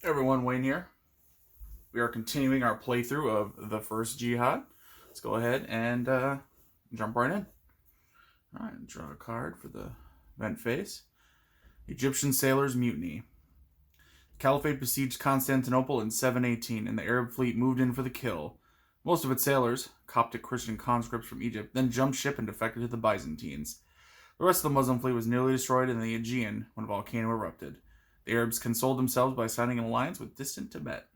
Everyone, Wayne here. We are continuing our playthrough of the First Jihad. Let's go ahead and jump right in. Alright, draw a card for the event phase. Egyptian sailors mutiny. The Caliphate besieged Constantinople in 718, and the Arab fleet moved in for the kill. Most of its sailors, Coptic Christian conscripts from Egypt, then jumped ship and defected to the Byzantines. The rest of the Muslim fleet was nearly destroyed in the Aegean when a volcano erupted. The Arabs consoled themselves by signing an alliance with distant Tibet.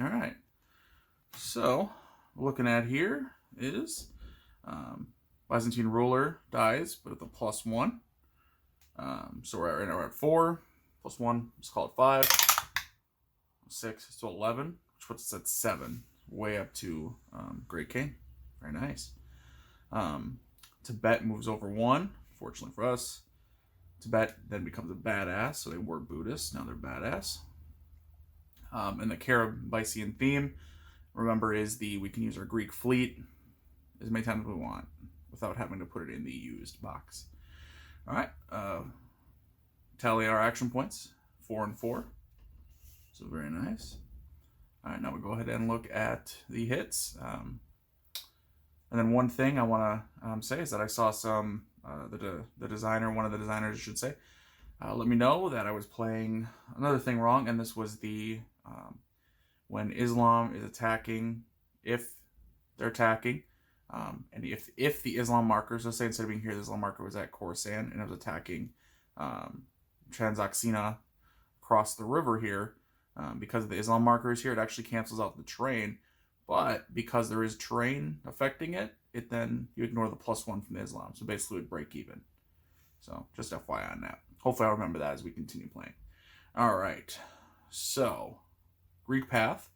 All right. So, what we're looking at here is Byzantine ruler dies, but at the +1. So we're at 4. +1, let's call it 5. 6 to 11, which puts us at 7. Way up to Great King. Very nice. Tibet moves over 1, fortunately for us. Tibet then becomes a badass, so they were Buddhists, now they're badass. And the Caribbean theme, remember, is we can use our Greek fleet as many times as we want without having to put it in the used box. All right, tally our action points, 4 and 4, so very nice. All right, now we'll go ahead and look at the hits. And then one thing I want to say is that I saw some the designer, one of the designers, I should say, let me know that I was playing another thing wrong, and this was the when Islam is attacking, if they're attacking, and if the Islam markers, let's say instead of being here, the Islam marker was at Khorasan and it was attacking Transoxina across the river here, because of the Islam markers here, it actually cancels out the terrain. But because there is terrain affecting it, then you ignore the +1 from the Islam. So basically it would break even. So just FYI on that. Hopefully I'll remember that as we continue playing. Alright. So, Greek Path.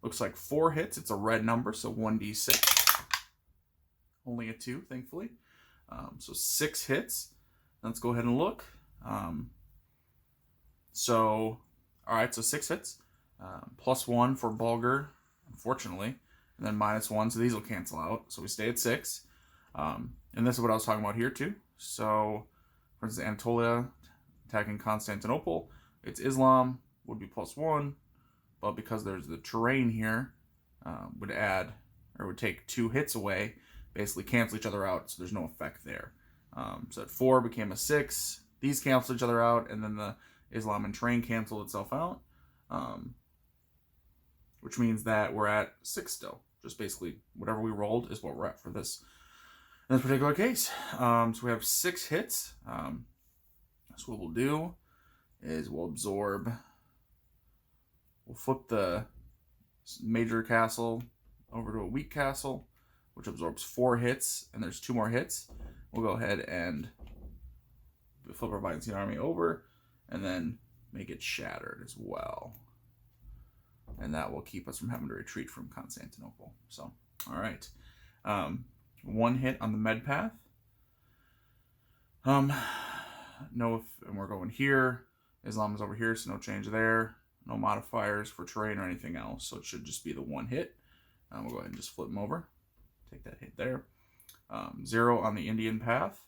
Looks like 4 hits. It's a red number, so 1d6. Only a 2, thankfully. So 6 hits. Let's go ahead and look. Alright, so 6 hits. +1 for Bulgar, unfortunately, and then -1, so these will cancel out, so we stay at 6. And this is what I was talking about here too. So, for instance, Anatolia attacking Constantinople, it's Islam, would be +1, but because there's the terrain here, would take 2 hits away, basically cancel each other out, so there's no effect there. So at 4 became a 6, these cancel each other out, and then the Islam and terrain canceled itself out. Which means that we're at 6 still. Just basically whatever we rolled is what we're at for this in this particular case. So we have 6 hits. So what we'll do is we'll flip the major castle over to a weak castle, which absorbs 4 hits, and there's 2 more hits. We'll go ahead and flip our Byzantine army over, and then make it shattered as well. And that will keep us from having to retreat from Constantinople. So, all right. 1 hit on the med path. And we're going here. Islam is over here, so no change there. No modifiers for terrain or anything else. So it should just be the 1 hit. We'll go ahead and just flip them over. Take that hit there. 0 on the Indian path.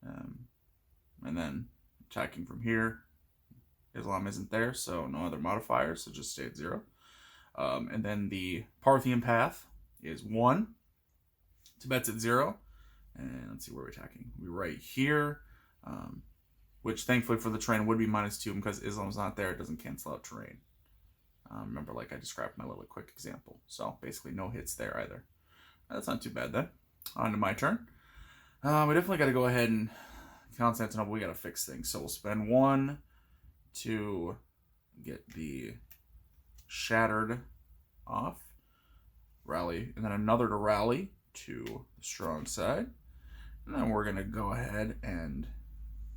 And then attacking from here. Islam isn't there, so no other modifiers, so just stay at 0. And then the Parthian path is 1. Tibet's at 0. And let's see where we're attacking. We're right here, which thankfully for the terrain would be -2 because Islam's not there. It doesn't cancel out terrain. Remember, like I described in my little quick example. So basically no hits there either. That's not too bad then. On to my turn. We definitely got to go ahead and Constantinople, we got to fix things. So we'll spend 1 to get the shattered off, rally, and then another to rally to the strong side. And then we're going to go ahead and,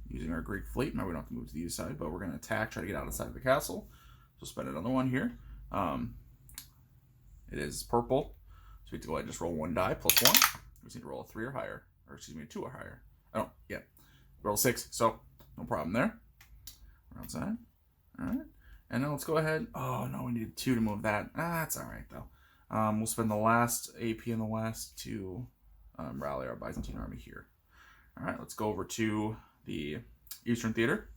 using our Greek fleet, now we don't have to move to the east side, but we're going to attack, try to get out of the side of the castle. So spend another 1 here. It is purple, so we have to go ahead and just roll 1 die, +1. We just need to roll a 3 or higher, or excuse me, 2 or higher. Oh, yeah, roll 6, so no problem there. We're outside. Alright. And now let's go ahead. Oh, no, we need 2 to move that. That's alright, though. We'll spend the last AP in the west to rally our Byzantine army here. Alright, let's go over to the Eastern Theater.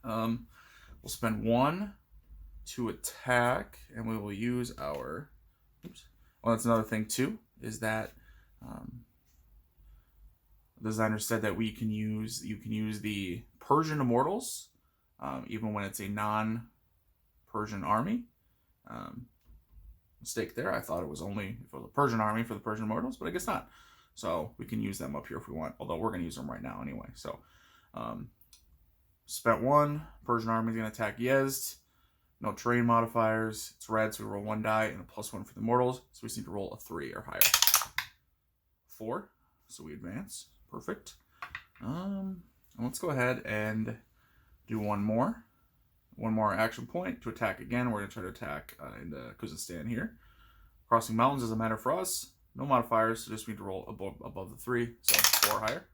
We'll spend 1 to attack, and we will use our, oops, well, that's another thing too, is that the designer said that you can use the Persian immortals, even when it's a non-Persian army. Mistake there. I thought it was only for the Persian army for the Persian immortals, but I guess not. So we can use them up here if we want, although we're going to use them right now anyway. So spent 1. Persian army is going to attack Yezd. No terrain modifiers. It's red, so we roll 1 die and a +1 for the mortals. So we just need to roll a 3 or higher. 4. So we advance. Perfect. And let's go ahead and do one more action point to attack again. We're going to try to attack into Khuzestan here. Crossing mountains doesn't matter for us. No modifiers, so just need to roll above the 3. So 4 higher.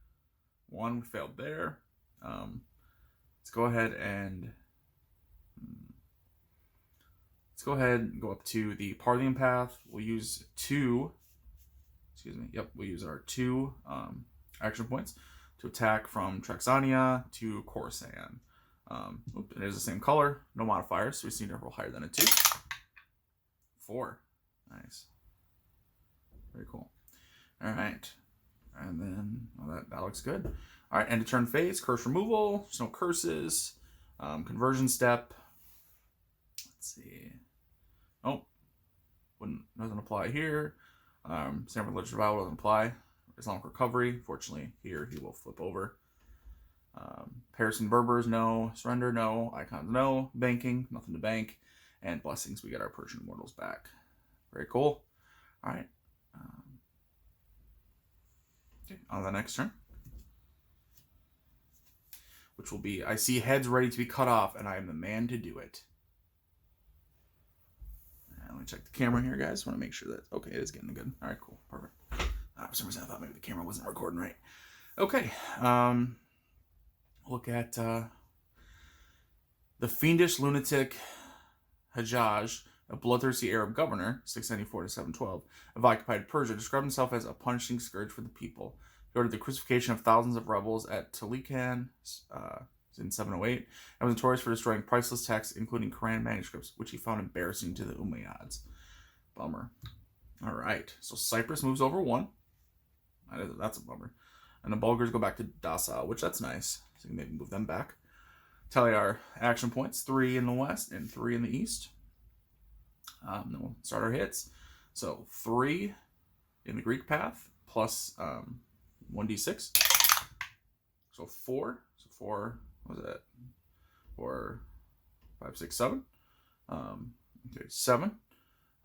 1, we failed there. Let's go ahead and go up to the Parthian path. We'll use 2. Excuse me. Yep, we'll use our 2 action points to attack from Traxania to Khorasan. It is the same color, no modifiers, so we just need to roll higher than a 2. 4. Nice. Very cool. All right. And then, that looks good. All right, end of turn phase, curse removal. There's no curses. Conversion step. Let's see. Oh, doesn't apply here. Same religious vow doesn't apply. Islamic recovery. Fortunately, here he will flip over. Paris and Berbers, no. Surrender, no. Icons, no. Banking, nothing to bank. And blessings, we get our Persian immortals back. Very cool. All right. Okay, on the next turn. Which will be, I see heads ready to be cut off, and I am the man to do it. Let me check the camera here, guys. Want to make sure that, okay, it is getting good. All right, cool. Perfect. For some reason, I thought maybe the camera wasn't recording right. Okay. Look at the fiendish lunatic Hajjaj, a bloodthirsty Arab governor, 694 to 712, of occupied Persia, described himself as a punishing scourge for the people. He ordered the crucifixion of thousands of rebels at Talikan in 708, and was notorious for destroying priceless texts, including Quran manuscripts, which he found embarrassing to the Umayyads. Bummer. All right, so Cyprus moves over 1. That's a bummer. And the Bulgars go back to Dasa, which that's nice. So you can maybe move them back. Tally our action points, 3 in the west and 3 in the east. Then we'll start our hits. So 3 in the Greek path, plus 1d6. So 4. So 4, what was that? 4, 5, 6, 7. Okay, 7.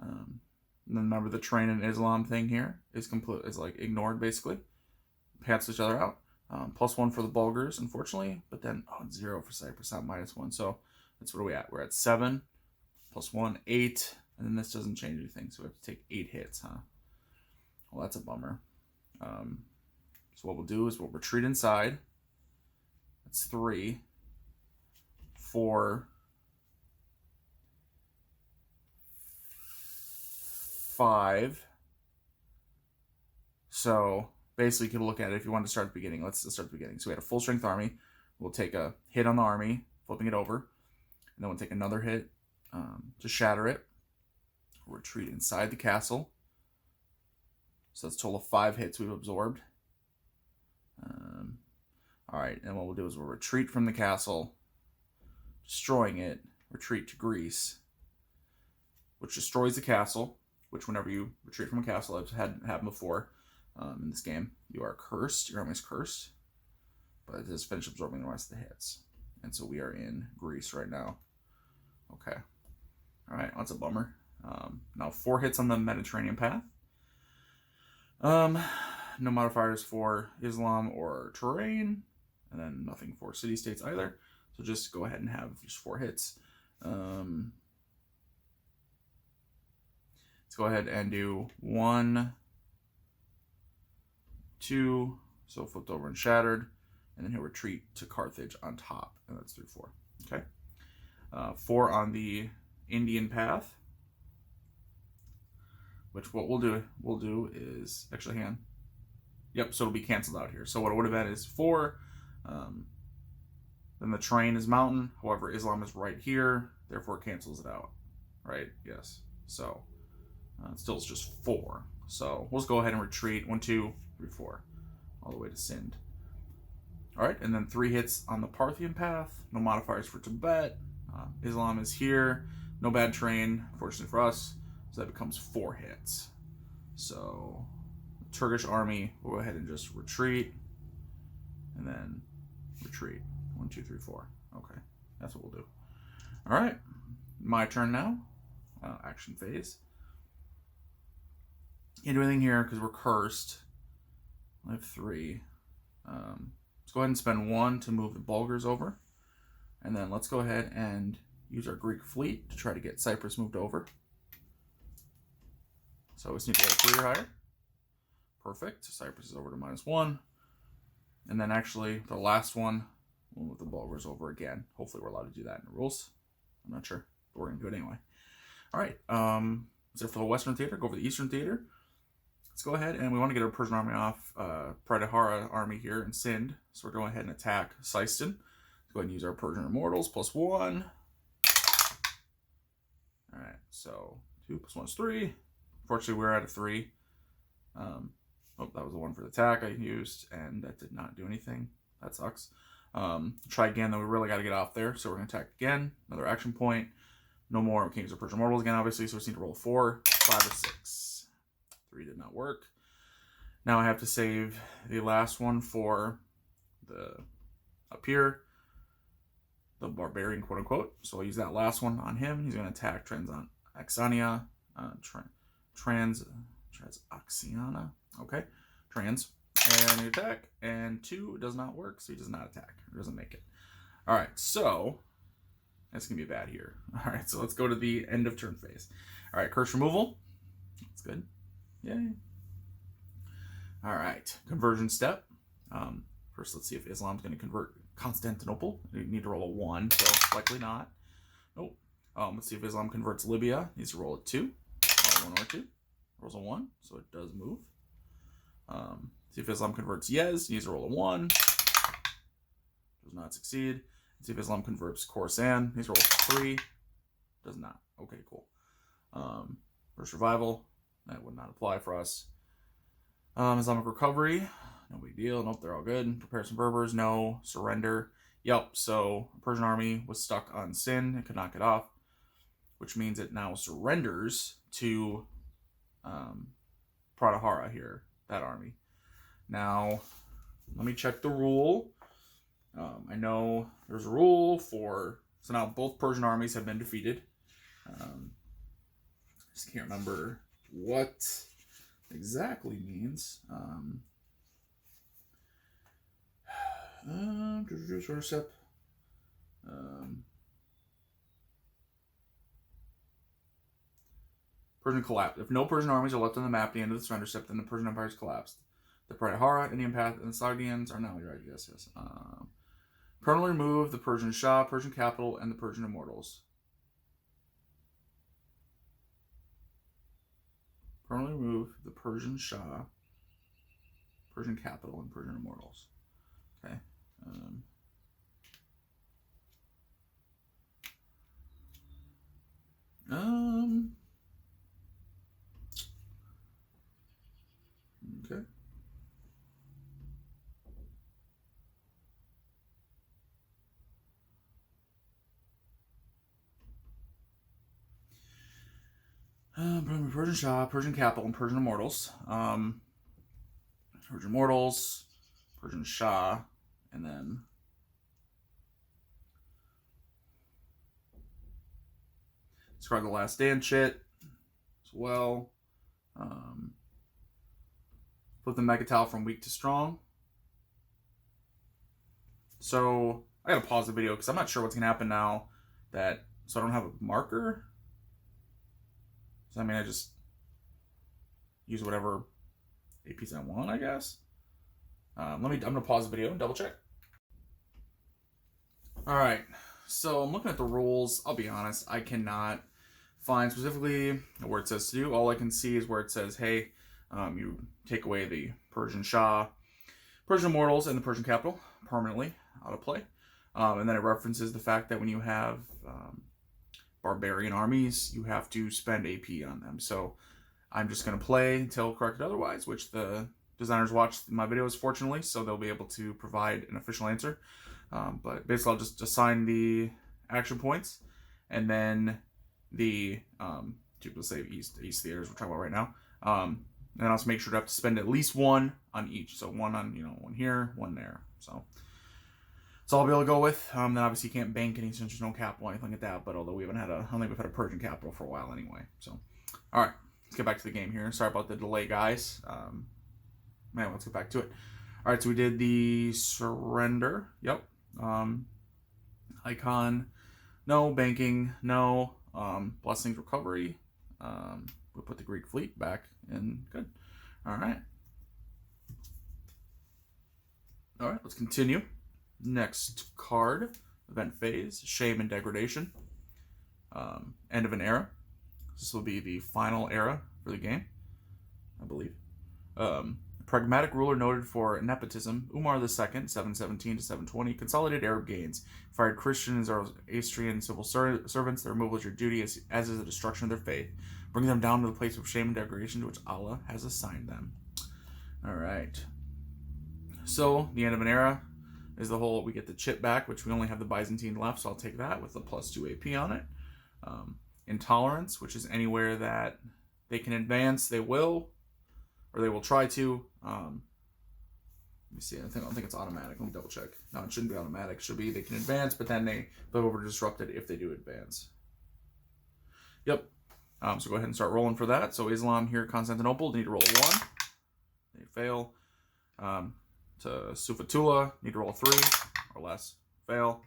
And then remember the train in Islam thing here is like ignored basically. Cancel each other out. +1 for the Bulgars, unfortunately, but then 0 for Cyprus, not -1. So that's what are we at? We're at 7 +1, 8, and then this doesn't change anything, so we have to take 8 hits, huh? Well, that's a bummer. So what we'll do is we'll retreat inside. That's 3, 4, 5. So basically, you can look at it if you want to start at the beginning. Let's start at the beginning. So we had a full strength army. We'll take a hit on the army, flipping it over. And then we'll take another hit to shatter it. Retreat inside the castle. So that's a total of 5 hits we've absorbed. All right, and what we'll do is we'll retreat from the castle, destroying it, retreat to Greece, which destroys the castle, which whenever you retreat from a castle, I've had happened before in this game, you are cursed, your army is cursed, but it has finished absorbing the rest of the hits. And so we are in Greece right now. Okay. All right, that's a bummer. Now 4 hits on the Mediterranean path. No modifiers for Islam or terrain, and then nothing for city-states either. So just go ahead and have just 4 hits. Let's go ahead and do 1, 2, so flipped over and shattered, and then he'll retreat to Carthage on top, and that's 3, 4. Okay. 4 on the Indian path, which what we'll do is, actually, hang on. Yep, so it'll be canceled out here. So what it would have been is 4, Then the train is mountain. However, Islam is right here. Therefore, it cancels it out. Right? Yes. So, it still is just 4. So, we'll just go ahead and retreat. 1, 2, 3, 4. All the way to Sind. Alright, and then 3 hits on the Parthian path. No modifiers for Tibet. Islam is here. No bad train, fortunately for us. So that becomes 4 hits. So, the Turkish army will go ahead and just retreat. And then retreat. 1, 2, 3, 4. Okay, that's what we'll do. Alright, my turn now. Action phase. Can't do anything here because we're cursed. I have 3. Let's go ahead and spend 1 to move the Bulgars over. And then let's go ahead and use our Greek fleet to try to get Cyprus moved over. So we just need to get 3 or higher. Perfect. So Cyprus is over to -1. And then actually, the last one, we'll move the Bulgars over again. Hopefully we're allowed to do that in the rules. I'm not sure, but we're going to do it anyway. All right. Is it for the Western Theater? Go over the Eastern Theater. Let's go ahead, and we want to get our Persian army off Pratihara army here in Sind. So we're going ahead and attack Seistan. Let's go ahead and use our Persian Immortals, +1. All right, so 2 + 1 is 3. Fortunately, we're at a 3. Oh, that was the one for the attack I used, and that did not do anything. That sucks. Try again, though we really got to get off there. So we're going to attack again. Another action point. No more Kings of Persian Immortals again, obviously, so we just need to roll 4, 5, or 6. 3 did not work. Now I have to save the last one for the up here, the barbarian, quote unquote. So I'll use that last one on him. He's going to attack Transoxiana. Transoxiana. Okay. Trans. And he attack. And 2 does not work, so he does not attack. He doesn't make it. All right. So that's going to be bad here. All right. So let's go to the end of turn phase. All right. Curse removal. That's good. Yay. All right. Conversion step. First, let's see if Islam's going to convert Constantinople. You need to roll a 1, so likely not. Nope. Let's see if Islam converts Libya. Needs to roll a 2. 1 or 2. Rolls a 1, so it does move. See if Islam converts Yez. Needs to roll a 1. Does not succeed. See if Islam converts Khorasan. Needs to roll a 3. Does not. Okay, cool. First revival. That would not apply for us. Islamic recovery. No big deal. Nope, they're all good. Prepare some Berbers. No. Surrender. Yep, so Persian army was stuck on Sin. It could not get off, which means it now surrenders to Pratihara here, that army. Now, let me check the rule. I know there's a rule for... So now both Persian armies have been defeated. Just can't remember what exactly means. Persian collapsed. If no Persian armies are left on the map at the end of the surrender step, then the Persian Empire is collapsed. The Pratihara, Indian Path, and the Sogdians are now right. Yes. Permanently remove the Persian Shah, Persian capital, and the Persian Immortals. Permanently remove the Persian Shah, Persian capital, and Persian Immortals. Okay. Okay. Persian Shah, Persian capital, and Persian Immortals. Persian Immortals, Persian Shah, and then discard the Last Stand shit as well. Flip the Megatal from weak to strong. So I gotta pause the video because I'm not sure what's gonna happen now so I don't have a marker. So I mean I just use whatever APs I want, I guess. I'm gonna pause the video and double check. Alright, so I'm looking at the rules. I'll be honest, I cannot find specifically where it says to do. All I can see is where it says, hey, you take away the Persian Shah, Persian Immortals, and the Persian capital permanently out of play. And then it references the fact that when you have barbarian armies, you have to spend AP on them. So I'm just going to play until corrected otherwise, which the designers watched my videos, fortunately, so they'll be able to provide an official answer. But basically, I'll just assign the action points, and then the, let's say east theaters we're talking about right now. And I'll also make sure to have to spend at least one on each. So one on, one here, one there. So that's all I'll be able to go with. Then obviously you can't bank any since there's no capital or anything like that. But although we haven't had I don't think we've had a Persian capital for a while anyway. So, all right, let's get back to the game here. Sorry about the delay, guys. Man, let's get back to it. All right, so we did the surrender. Yep. Icon, no. Banking, no. Blessings, recovery. We'll put the Greek fleet back in. Good. All right. All right, let's continue. Next card, event phase, shame and degradation. End of an era. This will be the final era for the game, I believe. Pragmatic ruler noted for nepotism, Umar II, 717 to 720, consolidated Arab gains, fired Christians or Astrian civil servants. Their removal is your duty, as is the destruction of their faith. Bring them down to the place of shame and degradation to which Allah has assigned them. All right. So, the end of an era is the whole, we get the chip back, which we only have the Byzantine left, so I'll take that with the +2 AP on it. Intolerance, which is anywhere that they can advance, they will, or they will try to. Let me see, I don't think it's automatic. Let me double check. No, it shouldn't be automatic. It should be they can advance, but then they flip over to disrupted if they do advance. Yep. So go ahead and start rolling for that. So Islam here, Constantinople, need to roll a 1. They fail. To Sufatullah, need to roll a 3 or less. Fail.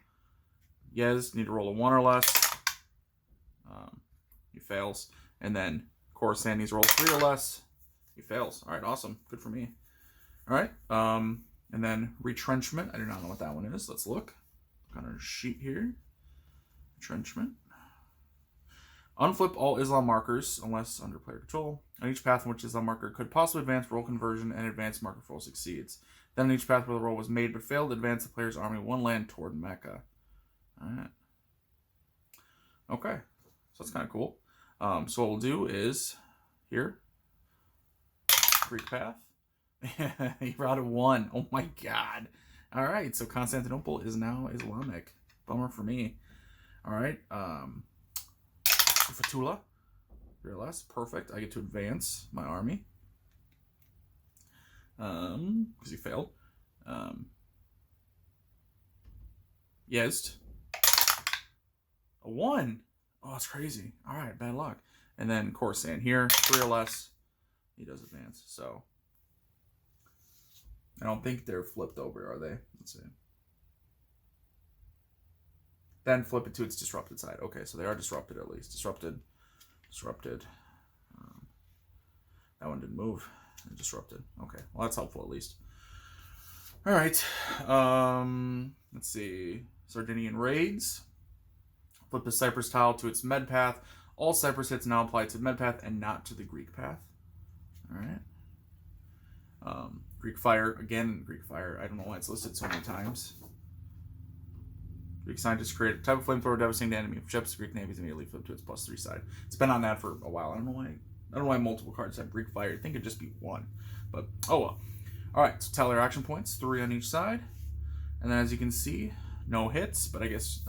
Yez, need to roll a 1 or less. He fails. And then Khorasan needs to roll 3 or less. He fails. All right, awesome. Good for me. All right. And then Retrenchment. I do not know what that one is. Let's look. Look on our sheet here. Retrenchment. Unflip all Islam markers unless under player control. On each path in which Islam marker could possibly advance, roll conversion, and advance marker roll succeeds. Then on each path where the roll was made but failed, advance the player's army 1 land toward Mecca. Alright. Okay. So that's kind of cool. So what we'll do is, here, Greek path. He routed 1. Oh my god. Alright, so Constantinople is now Islamic. Bummer for me. Alright, Fatullah. 3 or less. Perfect. I get to advance my army. Because he failed. Yezd. A 1. Oh, that's crazy. Alright, bad luck. And then Khorasan here. 3 or less. He does advance. So, I don't think they're flipped over, are they? Let's see. Then flip it to its disrupted side. Okay, so they are disrupted at least. Disrupted. That one didn't move. It disrupted. Okay, well that's helpful at least. All right. Let's see. Sardinian raids. Flip the Cyprus tile to its med path. All Cyprus hits now apply to the med path and not to the Greek path. All right. Greek fire again. Greek fire. I don't know why it's listed so many times. Greek scientists create a type of flamethrower devastating the enemy. If ships, Greek navies immediately flip to its +3 side. It's been on that for a while. I don't know why multiple cards have Greek fire. I think it'd just be 1, but oh well. All right, so tally our action points, 3 on each side, and then as you can see, no hits. But I guess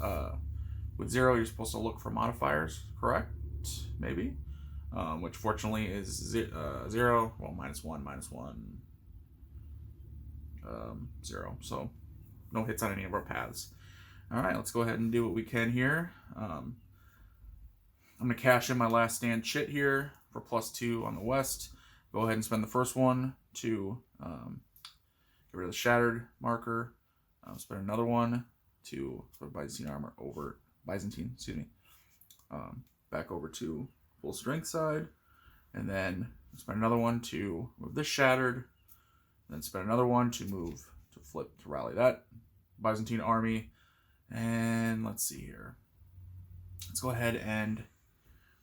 with 0, you're supposed to look for modifiers, correct? Maybe, which fortunately is 0. Well, -1, 0. So no hits on any of our paths. All right, let's go ahead and do what we can here. I'm going to cash in my last stand chit here for +2 on the west. Go ahead and spend the first one to get rid of the shattered marker. Spend another one to put Byzantine armor over, back over to full strength side. And then spend another one to move this shattered. And then spend another one to move, to flip, to rally that Byzantine army. And let's see here. Let's go ahead and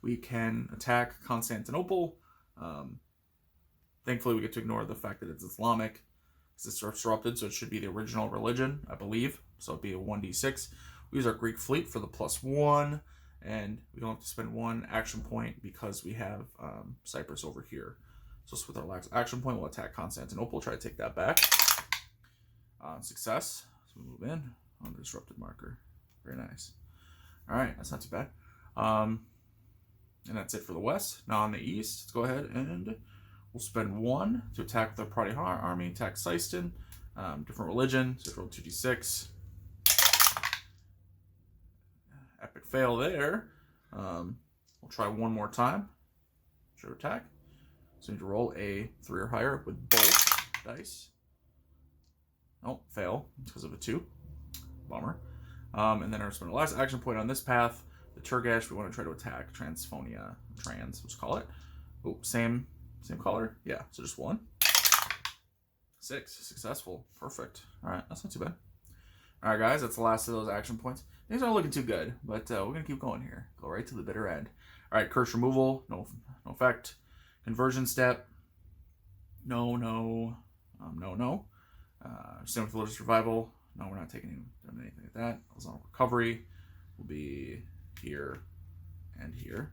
we can attack Constantinople. Thankfully, we get to ignore the fact that it's Islamic. because it's disrupted, so it should be the original religion, I believe. So it'd be a 1d6. We use our Greek fleet for the +1, and we don't have to spend 1 action point because we have Cyprus over here. So with our last action point, we'll attack Constantinople, try to take that back. Success. So we move in on the disrupted marker. Very nice. All right, that's not too bad. And that's it for the west. Now on the east, let's go ahead and we'll spend 1 to attack the Prodi army, attack Seistan. Different religion, so roll 2d6. Epic fail there. We'll try one more time. Should attack. So you need to roll a 3 or higher with both dice. Oh, fail because of a 2. Bummer. And then our spend the last action point on this path. The Turgesh, we want to try to attack Transphonia. Let's call it. Oh, same color. Yeah, so just 1. 6. Successful. Perfect. All right, that's not too bad. All right, guys, that's the last of those action points. Things aren't looking too good, but we're going to keep going here. Go right to the bitter end. All right, curse removal. No effect. Conversion step. No. Same with religious revival. No, we're not doing anything like that. Horizontal recovery will be here and here.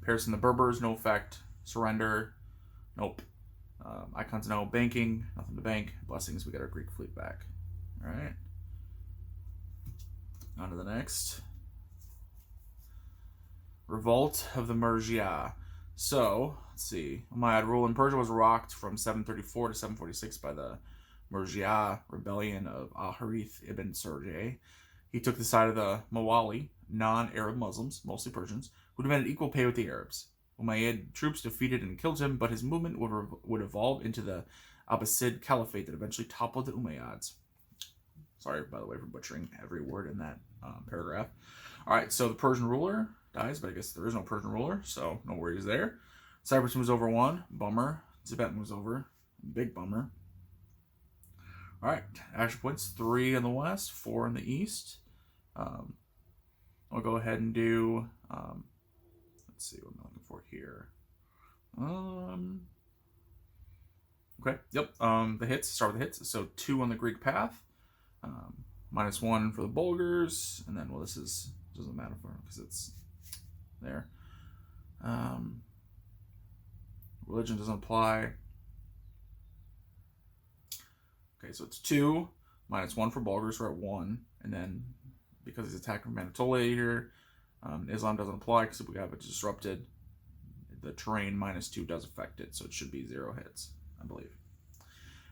Piercing the Berbers, no effect. Surrender, nope. Icons, no. Banking, nothing to bank. Blessings, we get our Greek fleet back. All right. On to the next. Revolt of the Murgia. So, let's see. Umayyad rule in Persia was rocked from 734 to 746 by the Murgia rebellion of Al-Harith ibn Surjah. He took the side of the Mawali, non-Arab Muslims, mostly Persians, who demanded equal pay with the Arabs. Umayyad troops defeated and killed him, but his movement would evolve into the Abbasid Caliphate that eventually toppled the Umayyads. Sorry, by the way, for butchering every word in that paragraph. All right, so the Persian ruler dies, but I guess there is no Persian ruler, so no worries there. Cyprus moves over 1, bummer. Tibet moves over, big bummer. All right, action points, 3 in the west, 4 in the east. I'll go ahead and do, let's see, what am I looking for here? Okay, yep, the hits, start with the hits. So 2 on the Greek path, -1 for the Bulgars, and then, well, this doesn't matter for them because it's there. Religion doesn't apply. Okay, so it's 2, -1 for Bulgars, we're at 1, and then because he's attacking from Anatolia here, Islam doesn't apply because we have it disrupted. The terrain -2 does affect it, so it should be 0 hits, I believe.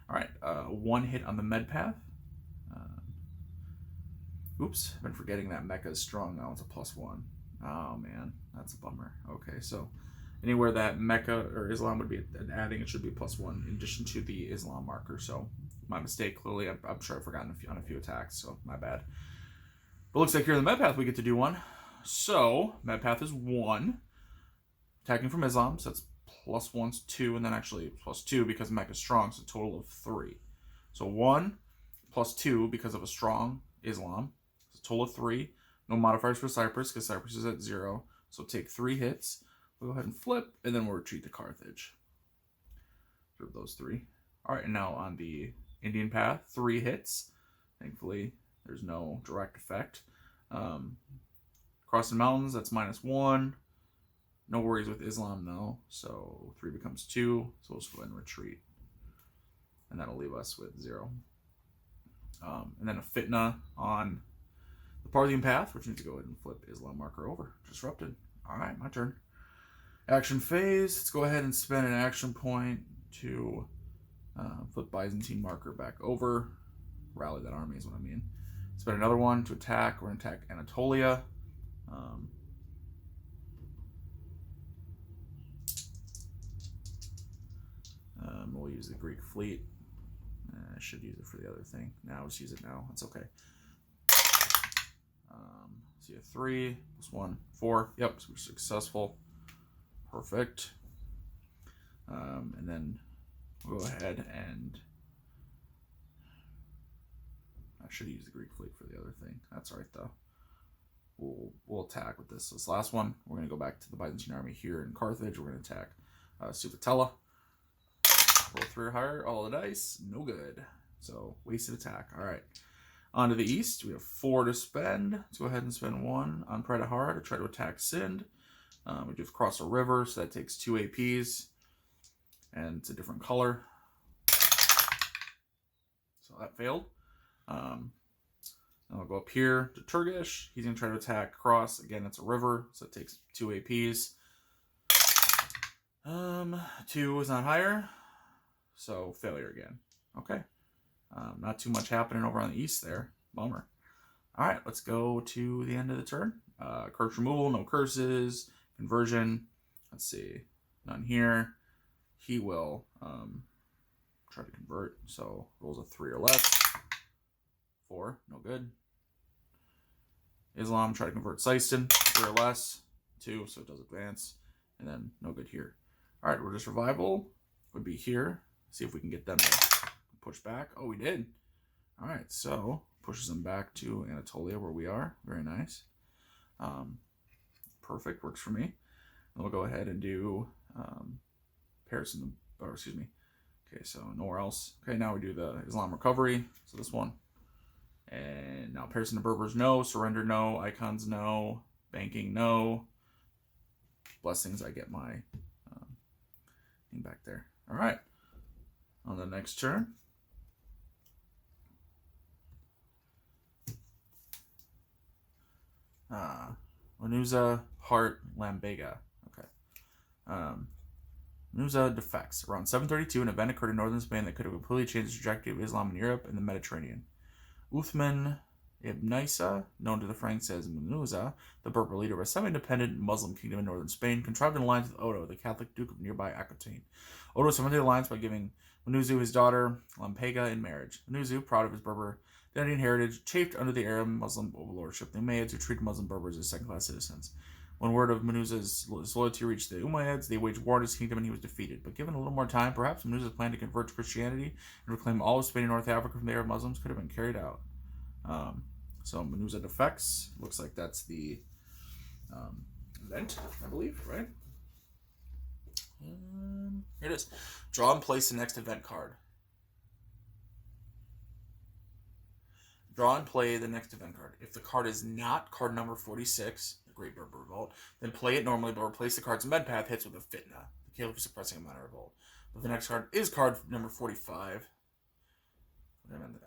All right, 1 hit on the med path. Oops, I've been forgetting that Mecca is strong now. It's a +1. Oh man, that's a bummer. Okay, so anywhere that Mecca or Islam would be adding, it should be +1 in addition to the Islam marker. So my mistake, clearly. I'm sure I've forgotten on a few attacks, so my bad. But looks like here in the med path we get to do 1. So med path is 1. Attacking from Islam, so that's +1's 2, and then actually +2 because Mecca is strong, so a total of 3. So 1 +2 because of a strong Islam. So a total of 3. No modifiers for Cyprus because Cyprus is at 0. So take 3 hits. We'll go ahead and flip, and then we'll retreat to Carthage. For those 3. All right, and now on the Indian path, 3 hits. Thankfully, there's no direct effect. Crossing mountains, that's -1. No worries with Islam, though. So 3 becomes 2. So we'll just go ahead and retreat. And that'll leave us with 0. And then a fitna on the Parthian path, which means to go ahead and flip Islam marker over. Disrupted. All right, my turn. Action phase. Let's go ahead and spend an action point to flip Byzantine marker back over. Rally that army is what I mean. Spend another one to attack. We're going to attack Anatolia. We'll use the Greek fleet. I should use it for the other thing. Now, let's use it now. That's okay. See a 3 +1, 4. Yep, so we're successful. Perfect. And then we'll go ahead and I should use the Greek fleet for the other thing. That's all right though. We'll attack with this. So this last one, we're going to go back to the Byzantine army here in Carthage. We're going to attack Supatella. Roll 3 or higher. All the dice. No good. So, wasted attack. All right. On to the east. We have 4 to spend. Let's go ahead and spend 1 on Predahara to try to attack Sind. We just cross a river, so that takes 2 APs. And it's a different color. So that failed. And I'll go up here to Turgish. He's going to try to attack Cross. Again, it's a river, so it takes 2 APs. 2 is not higher. So failure again. Okay. Not too much happening over on the east there. Bummer. All right, let's go to the end of the turn. Curse removal, no curses. Conversion. Let's see. None here. He will try to convert. So rolls a 3 or less. 4, no good. Islam, try to convert Syston. 3 or less. 2, so it does advance. And then no good here. All right, Religious Revival would be here. See if we can get them to push back. Oh, we did. All right, so pushes them back to Anatolia where we are. Very nice. Perfect, works for me. And we'll go ahead and do Paris and the, or excuse me. Okay, so nowhere else. Okay, now we do the Islam Recovery. So this one. And now Paris and the Berbers, no. Surrender, no. Icons, no. Banking, no. Blessings, I get my thing back there. All right. On the next turn. Manuza, Heart, Lambega. Okay. Manuza defects. Around 732, an event occurred in northern Spain that could have completely changed the trajectory of Islam in Europe and the Mediterranean. Uthman ibn Isa, known to the Franks as Manuza, the Berber leader of a semi-independent Muslim kingdom in northern Spain, contrived an alliance with Odo, the Catholic Duke of nearby Aquitaine. Odo cemented the alliance by giving Manuzu his daughter, Lampega, in marriage. Manuzu, proud of his Berber identity and heritage, chafed under the Arab Muslim overlordship of the Umayyads, who treated Muslim Berbers as second-class citizens. When word of Manuza's loyalty reached the Umayyads, they waged war on his kingdom and he was defeated. But given a little more time, perhaps Manuza's plan to convert to Christianity and reclaim all of Spain and North Africa from the Arab Muslims could have been carried out. So Manuza defects. Looks like that's the event, I believe, right? Here it is. Draw and place the next event card. Draw and play the next event card. If the card is not card number 46, the Great Berber Revolt, then play it normally, but replace the card's med path hits with a fitna, the Caliph suppressing a minor revolt. But the next card is card number 45.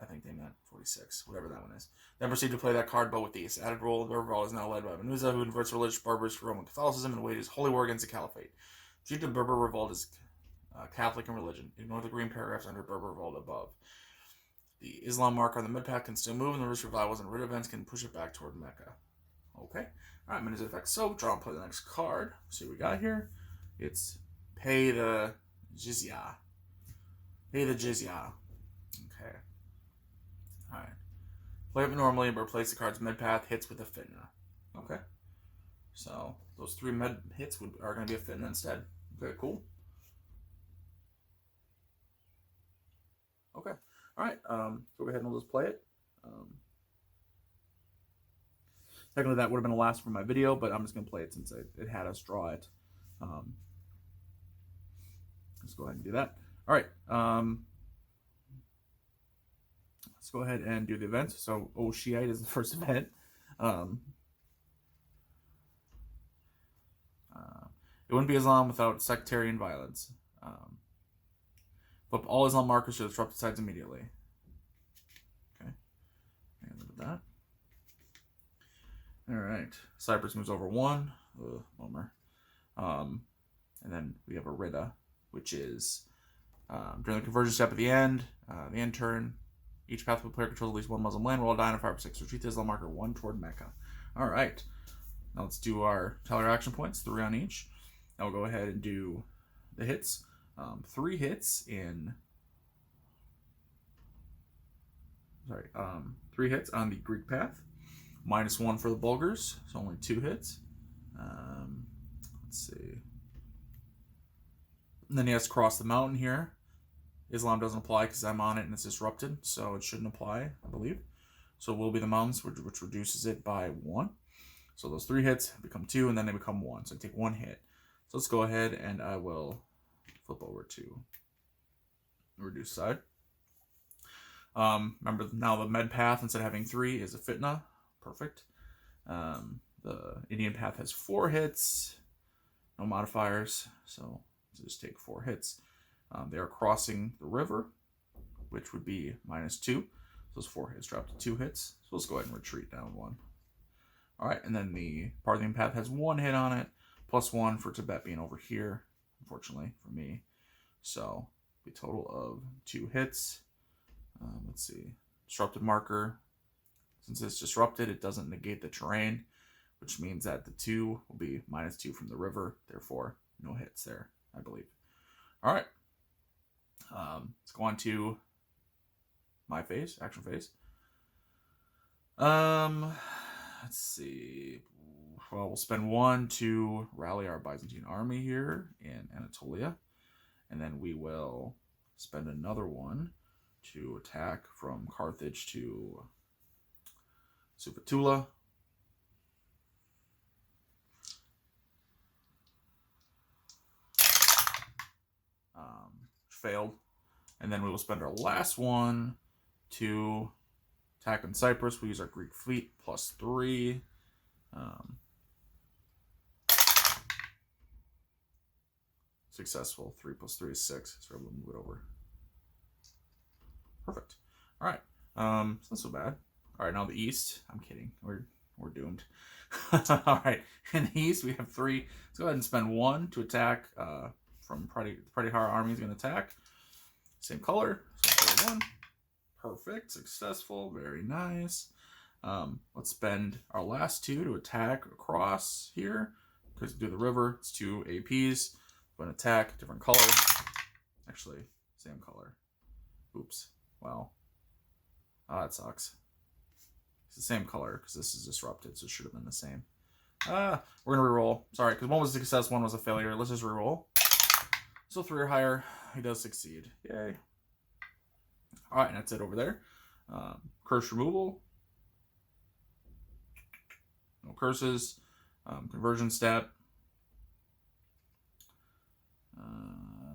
I think they meant 46, whatever that one is. Then proceed to play that card, but with the added role. The revolt is now led by Manuza, who converts religious Berbers to Roman Catholicism and wages holy war against the Caliphate. Treat the Berber Revolt as Catholic in religion. Ignore the green paragraphs under Berber Revolt above. The Islam marker on the mid-path can still move, and the religious revivals and rid events can push it back toward Mecca. Okay. Alright, Manuza effect. So, draw and play the next card. See what we got here. It's pay the jizya. Pay the jizya. Okay. Alright. Play it normally, but replace the card's mid-path hits with a fitna. Okay. So, those 3 med hits are going to be a fitna instead. Okay, cool. Okay. Alright, so go ahead and we'll just play it. Technically, that would have been the last for my video, but I'm just going to play it since it had us draw it. Let's go ahead and do that. Alright, let's go ahead and do the event. So, Shiite is the first event. It wouldn't be Islam without sectarian violence. Flip all Islam markers to the disrupted sides immediately. Okay. And look at that. Alright. Cyprus moves over 1. Ugh, bummer. And then we have a Rida, which is during the conversion step at the end turn, each pathway player controls at least 1 Muslim land. Roll a die on a 5 or 6. Retreat the Islam marker 1 toward Mecca. Alright. Now let's do our tally action points, 3 on each. Now we'll go ahead and do the hits. 3 hits in... 3 hits on the Greek path. -1 for the Bulgars, so only 2 hits. Let's see. And then he has to cross the mountain here. Islam doesn't apply because I'm on it and it's disrupted, so it shouldn't apply, I believe. So it will be the mountains, which reduces it by 1. So those 3 hits become 2, and then they become 1. So I take 1 hit. So let's go ahead and I will flip over to reduced side. Remember, now the med path, instead of having 3, is a fitna. Perfect. The Indian path has 4 hits. No modifiers, so just take 4 hits. They are crossing the river, which would be -2. So those 4 hits drop to 2 hits. So let's go ahead and retreat down 1. All right, and then the Parthian path has 1 hit on it, +1 for Tibet being over here, unfortunately for me. So a total of 2 hits. Let's see, disrupted marker. Since it's disrupted, it doesn't negate the terrain, which means that the 2 will be -2 from the river. Therefore, no hits there, I believe. All right. Let's go on to my phase, action phase. Let's see. Well, we'll spend 1 to rally our Byzantine army here in Anatolia. And then we will spend another 1 to attack from Carthage to Supatula. Failed. And then we will spend our last 1 to attack on Cyprus. We use our Greek fleet, +3. Successful. 3 + 3 is 6. So we'll move it over. Perfect. All right. It's not so bad. All right, now the east. I'm kidding. We're doomed. All right. In the east, we have 3. Let's go ahead and spend 1 to attack. From Pratihara army is going to attack. Same color. So 1. Perfect. Successful. Very nice. Let's spend our last 2 to attack across here. Because do the river. It's 2 APs. Going to attack. Different color. Actually, same color. Oops. Wow. That sucks. It's the same color because this is disrupted, so it should have been the same. We're going to reroll. Sorry, because 1 was a success, 1 was a failure. Let's just reroll. So 3 or higher, he does succeed. Yay. All right, and that's it over there. Curse removal. No curses. Conversion stat.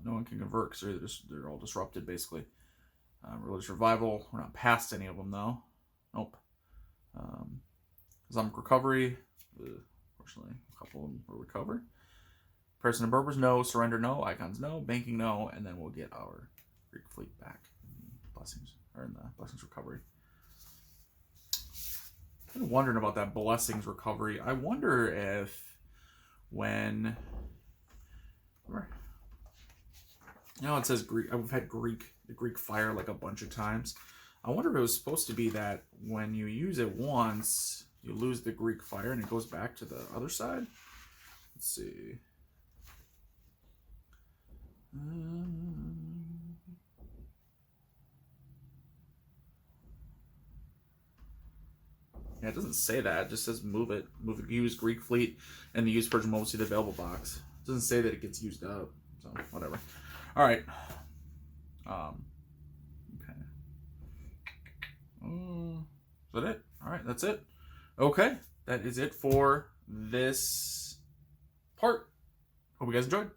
No one can convert because they're all disrupted, basically. Religious revival. We're not past any of them, though. Nope. Islamic recovery. Fortunately, a couple of them were recovered. Person and Berbers, no. Surrender, no. Icons, no. Banking, no. And then we'll get our Greek fleet back in the blessings, or in the blessings recovery. I've been wondering about that blessings recovery. I wonder if when... You know, it says Greek. I've had the Greek fire like a bunch of times. I wonder if it was supposed to be that when you use it once, you lose the Greek fire and it goes back to the other side. Let's see. Yeah, it doesn't say that. It just says move it. Use Greek fleet and the use Persian mobile see the available box. It doesn't say that it gets used up. So, whatever. All right. Okay. Is that it? All right, that's it. Okay, that is it for this part. Hope you guys enjoyed.